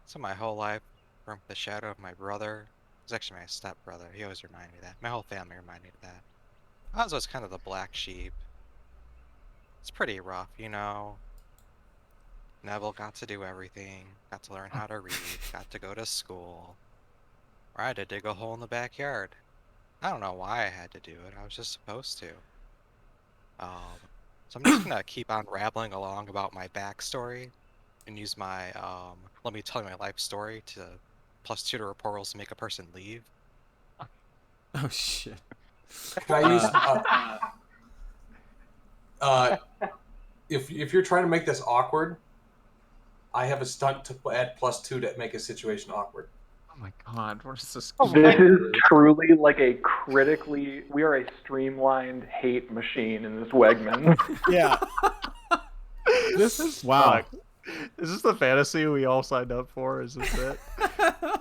so my whole life, from the shadow of my brother, it was actually my stepbrother. He always reminded me of that. My whole family reminded me of that. I was always kind of the black sheep. It's pretty rough, you know. Neville got to do everything. Got to learn how to read. Got to go to school. Or I had to dig a hole in the backyard. I don't know why I had to do it. I was just supposed to. So I'm just gonna keep on rambling along about my backstory and use my let me tell you my life story to +2 to rapport rolls to make a person leave. Oh shit. Can I use if you're trying to make this awkward, I have a stunt to add +2 to make a situation awkward. Oh my god, what is this? This is truly like we are a streamlined hate machine in this Wegman. Yeah. This is wow. Is this the fantasy we all signed up for? Is this it?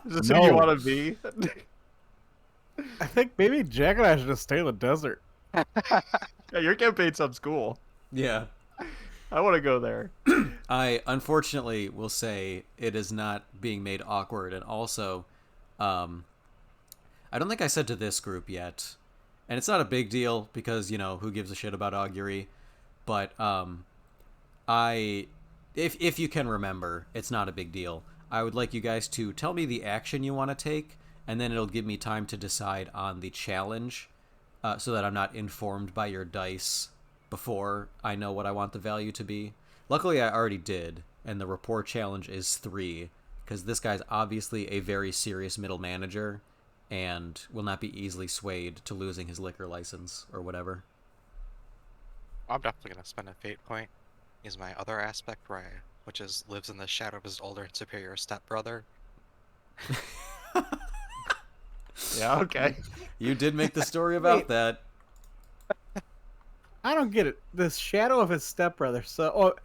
Is this No. who you want to be? I think maybe Jack and I should just stay in the desert. Yeah, your campaign sounds cool. Yeah. I want to go there. I unfortunately will say it is not being made awkward, and also, I don't think I said to this group yet, and it's not a big deal because, you know, who gives a shit about augury, but if you can remember, it's not a big deal. I would like you guys to tell me the action you want to take, and then it'll give me time to decide on the challenge, so that I'm not informed by your dice before I know what I want the value to be. Luckily, I already did, and the rapport challenge is 3, because this guy's obviously a very serious middle manager, and will not be easily swayed to losing his liquor license, or whatever. I'm definitely gonna spend a fate point. Use my other aspect, which is lives in the shadow of his older and superior stepbrother. Yeah, okay. You did make the story about Wait. that. I don't get it. The shadow of his stepbrother. So,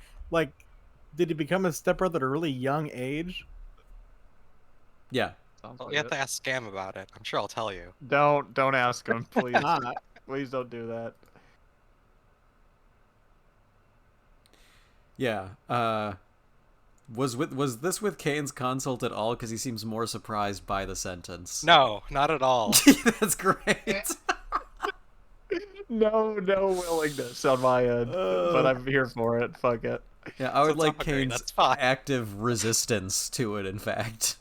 did he become his stepbrother at a really young age? Yeah. Sounds Well, like you have it. to ask Scam about it. I'm sure I'll tell you. Don't ask him, please. Ah, Please don't do that. Yeah. Was this with Kane's consult at all? Because he seems more surprised by the sentence. No, not at all. That's great. No willingness on my end, but I'm here for it. Fuck it. Yeah, I would It's like augury, Kane's that's fine. active resistance to it. In fact.